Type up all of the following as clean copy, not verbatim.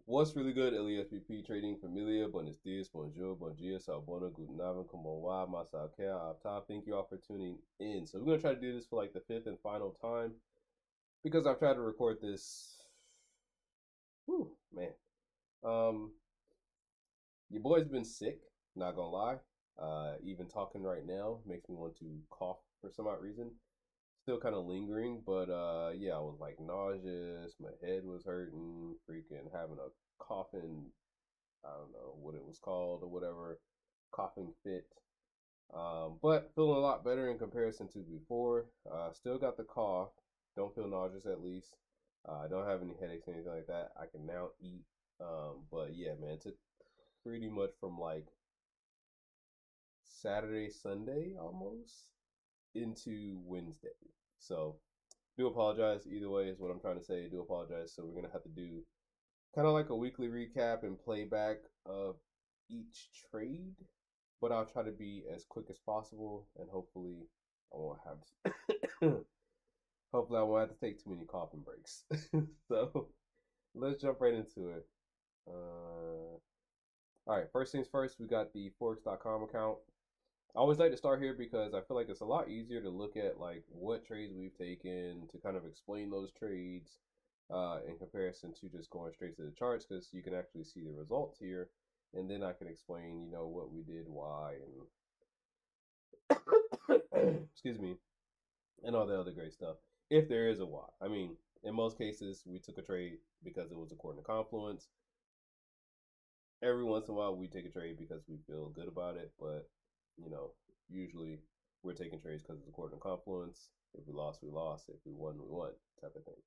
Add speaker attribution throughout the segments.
Speaker 1: What's really good, LeSBP Trading, familia, buenos dias, bonjour, bon dia, salbona, guten abend, como va, masao kea, apta. Thank you all for tuning in. So we're going to try to do this for like the fifth and final time because I've tried to record this. Whew, man. Um, your boy's been sick, not gonna lie. Even talking right now makes me want to cough for some odd reason. Still kind of lingering, but yeah, I was like nauseous, my head was hurting, freaking having a coughing, I don't know what it was called or whatever, coughing fit. But feeling a lot better in comparison to before. Still got the cough, don't feel nauseous at least. I don't have any headaches or anything like that. I can now eat. But yeah, man, it took pretty much from like Saturday, Sunday almost into Wednesday. So do apologize. Either way is what I'm trying to say. Do apologize. So we're gonna have to do kind of like a weekly recap and playback of each trade, but I'll try to be as quick as possible, and hopefully I won't have to, hopefully I won't have to take too many coughing breaks. So let's jump right into it. All right, first things first, we got the Forex.com account. I always like to start here because I feel like it's a lot easier to look at like what trades we've taken to kind of explain those trades in comparison to just going straight to the charts, because you can actually see the results here, and then I can explain, you know, what we did, why, and excuse me, and all the other great stuff. If there is a why, I mean, in most cases, we took a trade because it was according to Confluence. Every once in a while, we take a trade because we feel good about it, but you know, usually we're taking trades because it's according to Confluence. If we lost, we lost. If we won, we won, type of thing.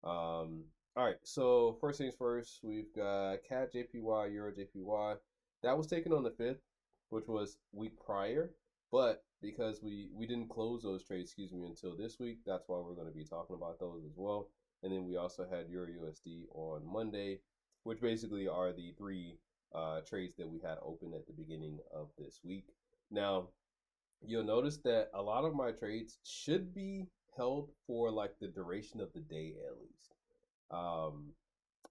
Speaker 1: All right, so first things first, we've got CAD JPY, Euro JPY. That was taken on the 5th, which was week prior, but because we didn't close those trades, excuse me, until this week, that's why we're going to be talking about those as well. And then we also had Euro USD on Monday, which basically are the three trades that we had open at the beginning of this week. Now, you'll notice that a lot of my trades should be held for like the duration of the day at least,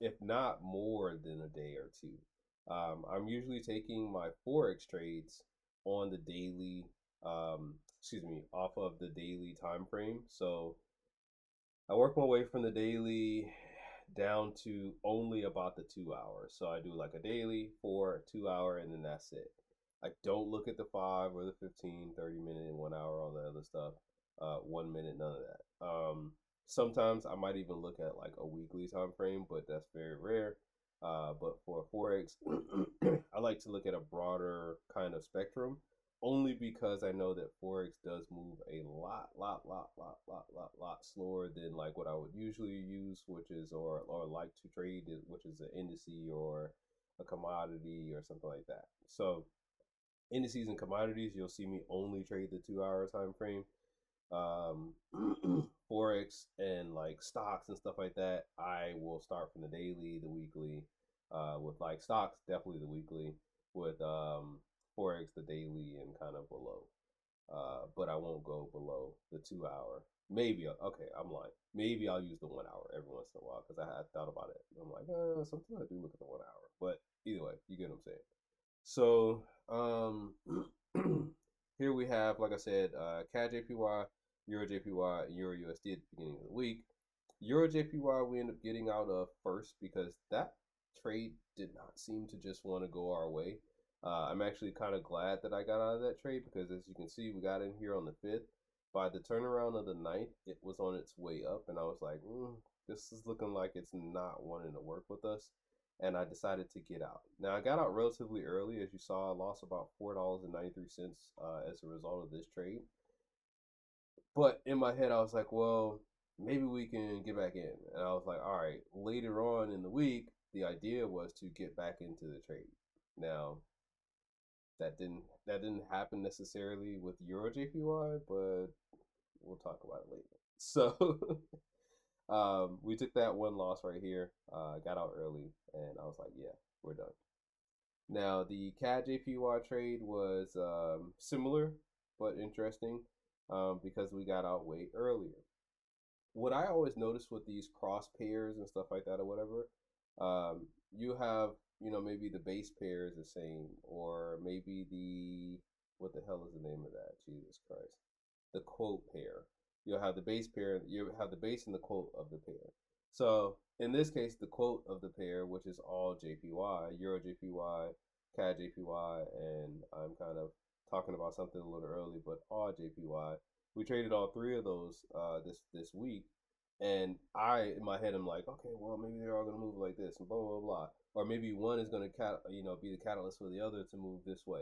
Speaker 1: if not more than a day or two. I'm usually taking my Forex trades on the daily, excuse me, off of the daily time frame. So I work my way from the daily down to only about the 2 hours. So I do like a daily, 4, 2 hour, and then that's it. I don't look at the 5 or the 15, 30 minute, and 1 hour, all that other stuff. 1 minute, none of that. Sometimes I might even look at like a weekly time frame, but that's very rare. But for Forex, I like to look at a broader kind of spectrum, only because I know that Forex does move a lot slower than like what I would usually use, which is or like to trade, which is an indice or a commodity or something like that. So indices and commodities, you'll see me only trade the 2 hour time frame. Forex and like stocks and stuff like that, I will start from the daily, the weekly. With like stocks, definitely the weekly. With Forex, the daily, and kind of below. But I won't go below the 2 hour. Maybe okay, I'm lying. Maybe I'll use the 1 hour every once in a while because I had thought about it. I'm like, sometimes I do look at the 1 hour, but either way, you get what I'm saying. So here we have, like I said, CAD JPY, Euro JPY, and Euro USD at the beginning of the week. Euro JPY we end up getting out of first because that trade did not seem to just want to go our way. I'm actually kind of glad that I got out of that trade because, as you can see, we got in here on the 5th. By the turnaround of the 9th, it was on its way up, and I was like, this is looking like it's not wanting to work with us, and I decided to get out. Now, I got out relatively early. As you saw, I lost about $4.93 as a result of this trade. But in my head, I was like, well, maybe we can get back in. And I was like, all right, later on in the week, the idea was to get back into the trade. Now, that didn't happen necessarily with Euro JPY, but we'll talk about it later. So we took that one loss right here, got out early, and I was like, yeah, we're done. Now, the CAD JPY trade was similar but interesting because we got out way earlier. What I always notice with these cross pairs and stuff like that or whatever, You have, maybe the base pair is the same, or maybe what the hell is the name of that? Jesus Christ. The quote pair. You'll have the base pair, you have the base and the quote of the pair. So in this case, the quote of the pair, which is all JPY, Euro JPY, CAD JPY, and I'm kind of talking about something a little early, but all JPY. We traded all three of those this week, and in my head, I'm like, okay, well, maybe they're all gonna move like this, and blah blah blah, or maybe one is gonna be the catalyst for the other to move this way.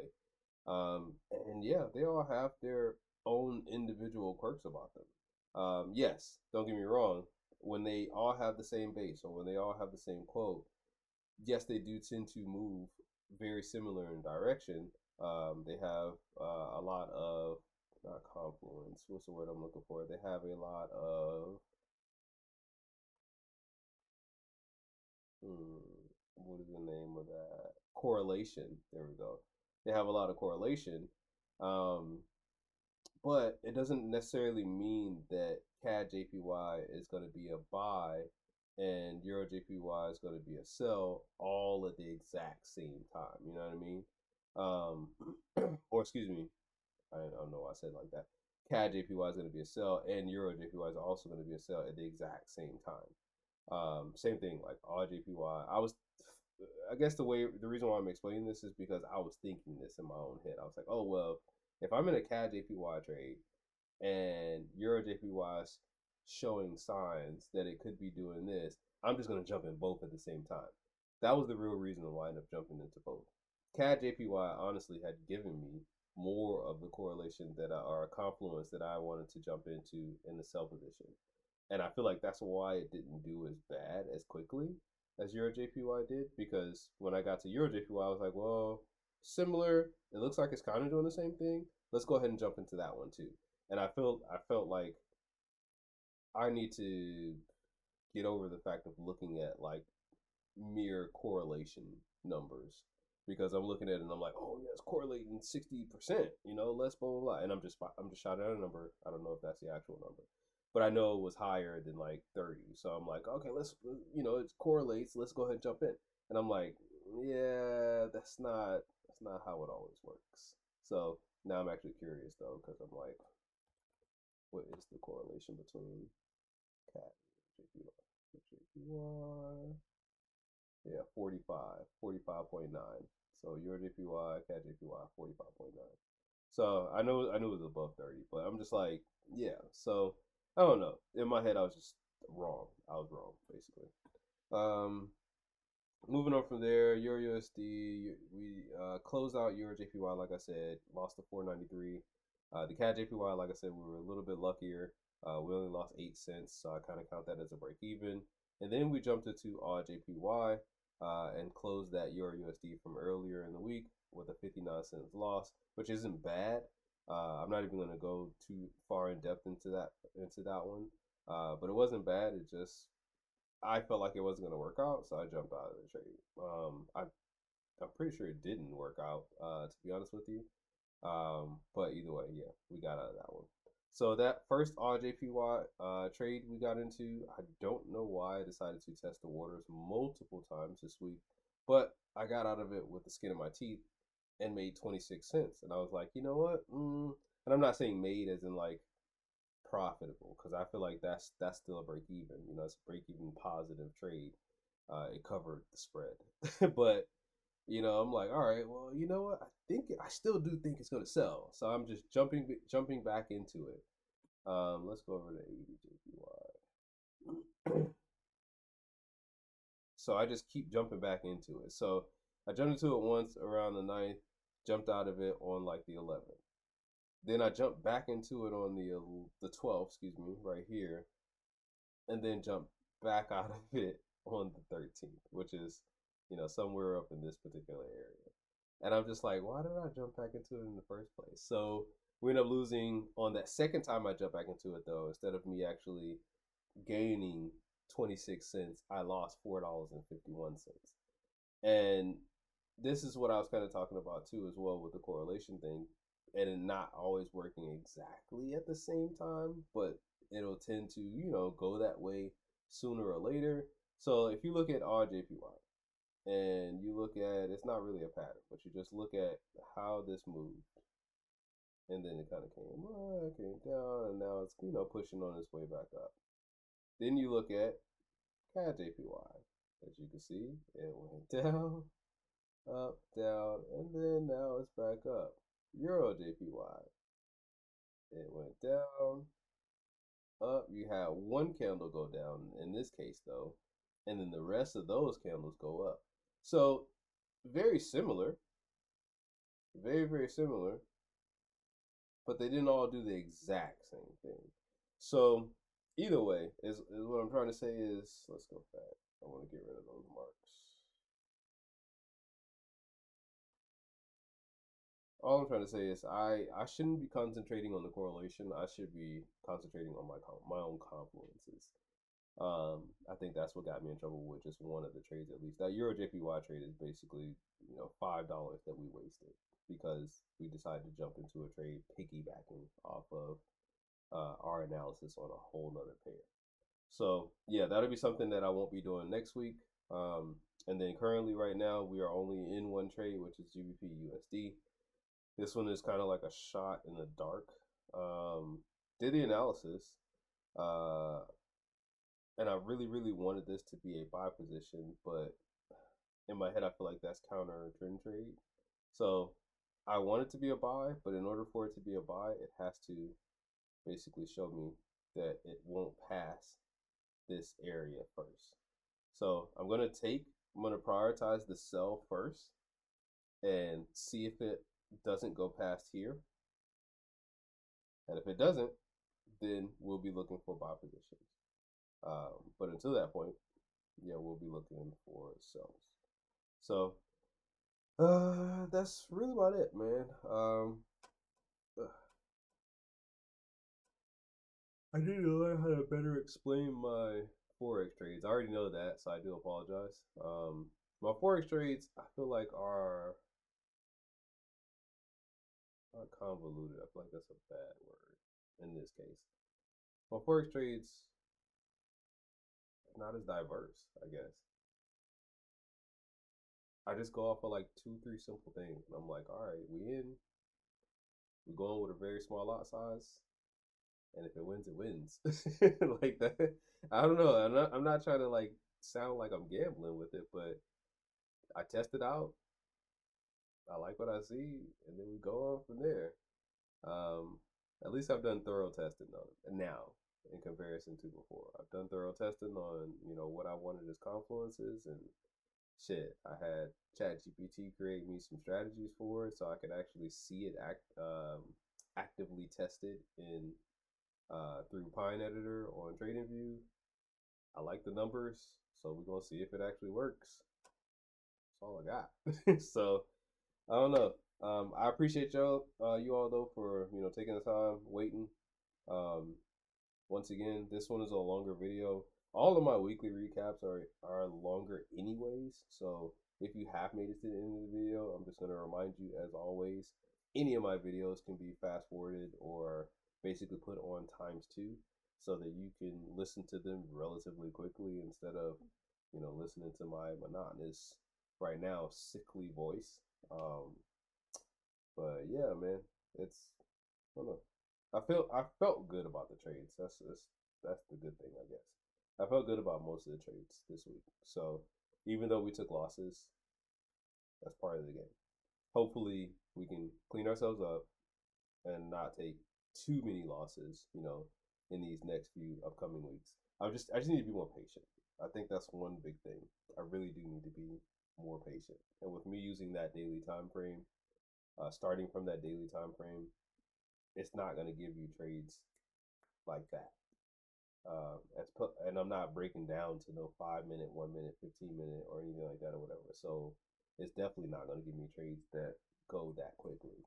Speaker 1: And yeah, they all have their own individual quirks about them. Yes, don't get me wrong. When they all have the same base or when they all have the same quote, yes, they do tend to move very similar in direction. They have a lot of, not confluence. What's the word I'm looking for? They have a lot of what is the name of that? Correlation. There we go. They have a lot of correlation. Um, but it doesn't necessarily mean that CAD JPY is going to be a buy and Euro JPY is going to be a sell all at the exact same time. You know what I mean? Or excuse me, I don't know why I said it like that. CAD JPY is going to be a sell and Euro JPY is also going to be a sell at the exact same time. Same thing, like all JPY. I guess the reason why I'm explaining this is because I was thinking this in my own head. I was like, oh well, if I'm in a CAD JPY trade and Euro JPY is showing signs that it could be doing this, I'm just gonna jump in both at the same time. That was the real reason why I ended up jumping into both. CAD JPY honestly had given me more of the correlation or confluence that I wanted to jump into in the sell position. And I feel like that's why it didn't do as bad as quickly as Euro JPY did, because when I got to Euro JPY, I was like, well, similar. It looks like it's kind of doing the same thing. Let's go ahead and jump into that one too. And I felt like I need to get over the fact of looking at like mere correlation numbers, because I'm looking at it and I'm like, oh yeah, it's correlating 60%, less blah blah blah, and I'm just shouting out a number. I don't know if that's the actual number, but I know it was higher than like 30. So I'm like, okay, it correlates. Let's go ahead and jump in. And I'm like, yeah, that's not how it always works. So now I'm actually curious though, because I'm like, what is the correlation between CAD and JPY? Yeah, 45.9. So your JPY, CAD JPY, 45.9. So I knew it was above 30, but I'm just like, yeah. So I don't know. In my head, I was just wrong. I was wrong, basically. Um, Moving on from there, Euro USD, we closed out Euro JPY, like I said, lost to 493. The CAD JPY, like I said, we were a little bit luckier. We only lost 8 cents, so I kind of count that as a break even. And then we jumped into AUD JPY and closed that Euro USD from earlier in the week with a 59 cents loss, which isn't bad. I'm not even going to go too far in depth into that one, but it wasn't bad. It just I felt like it wasn't going to work out, so I jumped out of the trade. I'm pretty sure it didn't work out, to be honest with you. But either way, yeah, we got out of that one. So that first RJPY trade we got into, I don't know why I decided to test the waters multiple times this week, but I got out of it with the skin of my teeth and made 26 cents. And I was like, you know what? And I'm not saying made as in like profitable, because I feel like that's still a break even. It's a break even positive trade. It covered the spread, but I'm like, all right, well, you know what? I still do think it's gonna sell, so I'm just jumping back into it. Let's go over to AUD JPY. So I just keep jumping back into it. So I jumped into it once around the 9th, jumped out of it on like the 11th. Then I jumped back into it on the 12th, excuse me, right here, and then jumped back out of it on the 13th, which is, somewhere up in this particular area. And I'm just like, why did I jump back into it in the first place? So we end up losing on that second time I jumped back into it, though. Instead of me actually gaining 26 cents, I lost $4.51. And this is what I was kind of talking about too, as well, with the correlation thing, and it not always working exactly at the same time, but it'll tend to, go that way sooner or later. So if you look at all JPY and you look at, it's not really a pattern, but you just look at how this moved, and then it kind of came down, and now it's pushing on its way back up. Then you look at CAD JPY, as you can see, it went down, up, down, and then now it's back up. Euro JPY, it went down, up. You had one candle go down in this case though, and then the rest of those candles go up. So very similar, very similar, but they didn't all do the exact same thing. So either way is what I'm trying to say is, let's go back. I want to get rid of those marks. All I'm trying to say is I shouldn't be concentrating on the correlation. I should be concentrating on my own confluences. I think that's what got me in trouble with just one of the trades at least. That Euro JPY trade is basically $5 that we wasted because we decided to jump into a trade piggybacking off of our analysis on a whole nother pair. So yeah, that'll be something that I won't be doing next week. And then currently right now we are only in one trade, which is GBP USD. This one is kind of like a shot in the dark. Did the analysis, and I really wanted this to be a buy position, but in my head I feel like that's counter trend trade. So I want it to be a buy, but in order for it to be a buy, it has to basically show me that it won't pass this area first. So I'm gonna prioritize the sell first and see if it doesn't go past here. And if it doesn't, then we'll be looking for buy positions. But until that point, yeah, we'll be looking for sells. So that's really about it, man. I need to learn how to better explain my Forex trades. I already know that, so I do apologize. My Forex trades, I feel like are not convoluted. I feel like that's a bad word in this case. My Forex trades not as diverse, I guess. I just go off of like 2-3 simple things, and I'm like, all right, we're going with a very small lot size, and if it wins, it wins. Like that. I don't know. I'm not trying to like sound like I'm gambling with it, but I test it out. I like what I see, and then we go on from there. At least I've done thorough testing on it now in comparison to before. I've done thorough testing on what I wanted as confluences, and shit, I had ChatGPT create me some strategies for it so I could actually see it actively tested in through Pine Editor on TradingView. I like the numbers, so we're gonna see if it actually works. That's all I got. So I don't know. I appreciate you all though for taking the time waiting. Once again, this one is a longer video. All of my weekly recaps are longer anyways. So if you have made it to the end of the video, I'm just gonna remind you as always, any of my videos can be fast forwarded or basically put on ×2 so that you can listen to them relatively quickly instead of listening to my monotonous, right now, sickly voice. But yeah, man, I don't know. I felt good about the trades. That's the good thing, I guess. I felt good about most of the trades this week. So even though we took losses, that's part of the game. Hopefully we can clean ourselves up and not take too many losses, in these next few upcoming weeks. I just need to be more patient. I think that's one big thing. I really do need to be more patient. And with me using that daily time frame, starting from that daily time frame, it's not going to give you trades like that. And I'm not breaking down to no 5 minute, 1 minute, 15 minute, or anything like that or whatever. So it's definitely not going to give me trades that go that quickly.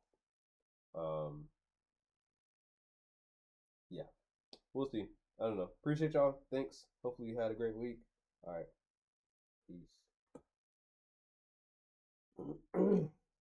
Speaker 1: Yeah, we'll see. I don't know. Appreciate y'all. Thanks. Hopefully you had a great week. All right. Peace.